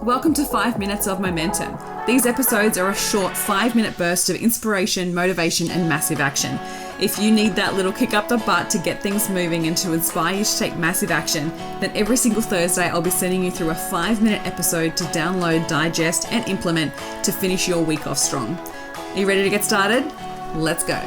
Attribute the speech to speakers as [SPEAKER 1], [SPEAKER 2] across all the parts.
[SPEAKER 1] Welcome to 5 Minutes of Momentum. These episodes are a short 5-minute burst of inspiration, motivation, and massive action. If you need that little kick up the butt to get things moving and to inspire you to take massive action, then every single Thursday I'll be sending you through a 5-minute episode to download, digest, and implement to finish your week off strong. Are you ready to get started? Let's go.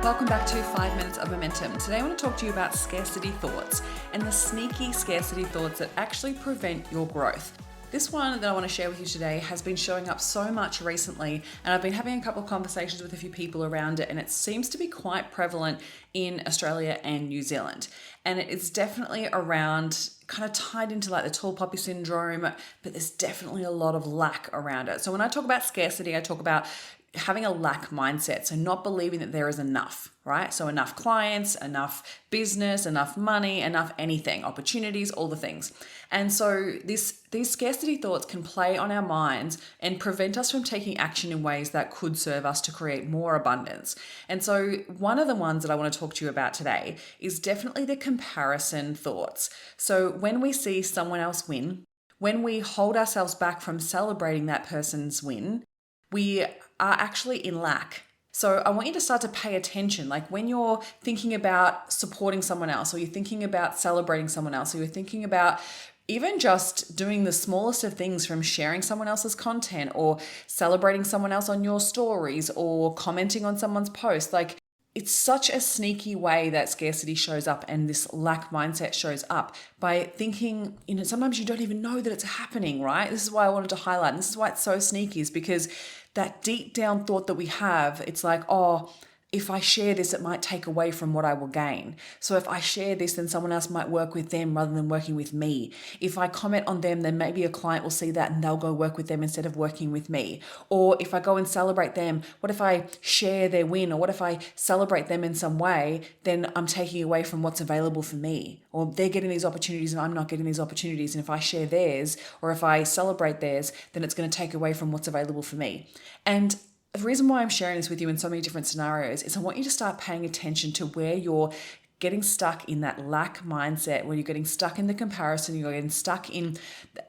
[SPEAKER 1] Welcome back to 5 Minutes of Momentum. Today I want to talk to you about scarcity thoughts and the sneaky scarcity thoughts that actually prevent your growth. This one that I want to share with you today has been showing up so much recently, and I've been having a couple of conversations with a few people around it, and it seems to be quite prevalent in Australia and New Zealand. And it is definitely around, kind of tied into like the tall poppy syndrome, but there's definitely a lot of lack around it. So when I talk about scarcity, I talk about having a lack mindset. So not believing that there is enough, right? So enough clients, enough business, enough money, enough anything, opportunities, all the things. And so these scarcity thoughts can play on our minds and prevent us from taking action in ways that could serve us to create more abundance. And so one of the ones that I want to talk to you about today is definitely the comparison thoughts. So when we see someone else win, when we hold ourselves back from celebrating that person's win, we are actually in lack. So I want you to start to pay attention. Like when you're thinking about supporting someone else, or you're thinking about celebrating someone else, or you're thinking about even just doing the smallest of things, from sharing someone else's content or celebrating someone else on your stories or commenting on someone's post. Like, it's such a sneaky way that scarcity shows up and this lack mindset shows up by thinking, sometimes you don't even know that it's happening, right? This is why I wanted to highlight, and this is why it's so sneaky, is because that deep down thought that we have, it's like, oh, if I share this, it might take away from what I will gain. So if I share this, then someone else might work with them rather than working with me. If I comment on them, then maybe a client will see that and they'll go work with them instead of working with me. Or if I go and celebrate them, what if I share their win? Or what if I celebrate them in some way? Then I'm taking away from what's available for me. Or they're getting these opportunities and I'm not getting these opportunities. And if I share theirs, or if I celebrate theirs, then it's going to take away from what's available for me. And the reason why I'm sharing this with you in so many different scenarios is I want you to start paying attention to where you're getting stuck in that lack mindset, where you're getting stuck in the comparison, you're getting stuck in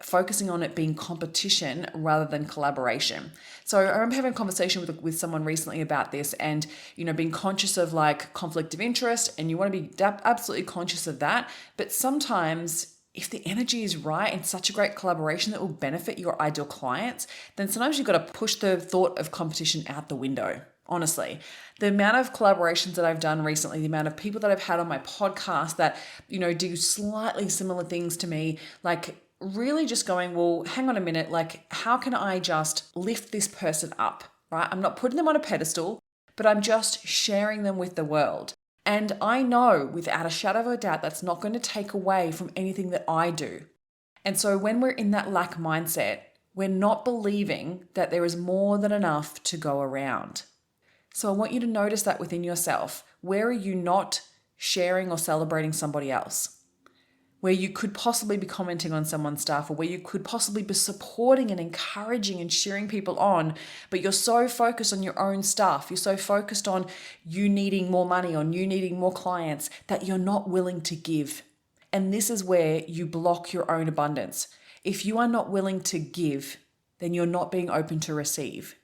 [SPEAKER 1] focusing on it being competition rather than collaboration. So I remember having a conversation with someone recently about this, and being conscious of like conflict of interest, and you want to be absolutely conscious of that. But sometimes if the energy is right and such a great collaboration that will benefit your ideal clients, then sometimes you've got to push the thought of competition out the window. Honestly, the amount of collaborations that I've done recently, the amount of people that I've had on my podcast that, do slightly similar things to me, like really just going, well, hang on a minute, like how can I just lift this person up, right? I'm not putting them on a pedestal, but I'm just sharing them with the world. And I know without a shadow of a doubt that's not going to take away from anything that I do. And so when we're in that lack mindset, we're not believing that there is more than enough to go around. So I want you to notice that within yourself. Where are you not sharing or celebrating somebody else? Where you could possibly be commenting on someone's stuff, or where you could possibly be supporting and encouraging and cheering people on, but you're so focused on your own stuff, you're so focused on you needing more money, on you needing more clients, that you're not willing to give. And this is where you block your own abundance. If you are not willing to give, then you're not being open to receive.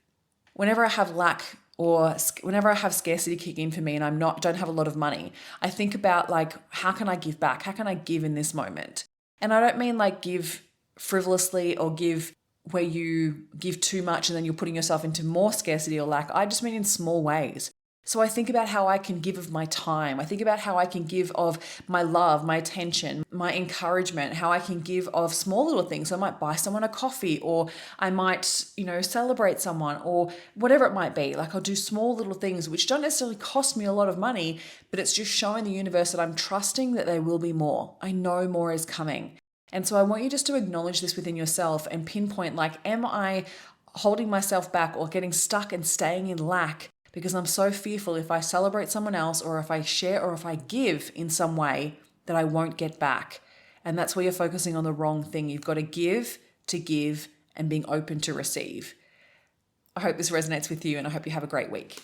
[SPEAKER 1] Whenever I have lack, or whenever I have scarcity kick in for me and don't have a lot of money, I think about like, how can I give back? How can I give in this moment? And I don't mean like give frivolously or give where you give too much and then you're putting yourself into more scarcity or lack. I just mean in small ways. So I think about how I can give of my time. I think about how I can give of my love, my attention, my encouragement, how I can give of small little things. I might buy someone a coffee, or I might, celebrate someone, or whatever it might be. Like I'll do small little things which don't necessarily cost me a lot of money, but it's just showing the universe that I'm trusting that there will be more. I know more is coming. And so I want you just to acknowledge this within yourself and pinpoint, like, am I holding myself back or getting stuck and staying in lack because I'm so fearful if I celebrate someone else, or if I share, or if I give in some way, that I won't get back? And that's where you're focusing on the wrong thing. You've got to give, and being open to receive. I hope this resonates with you, and I hope you have a great week.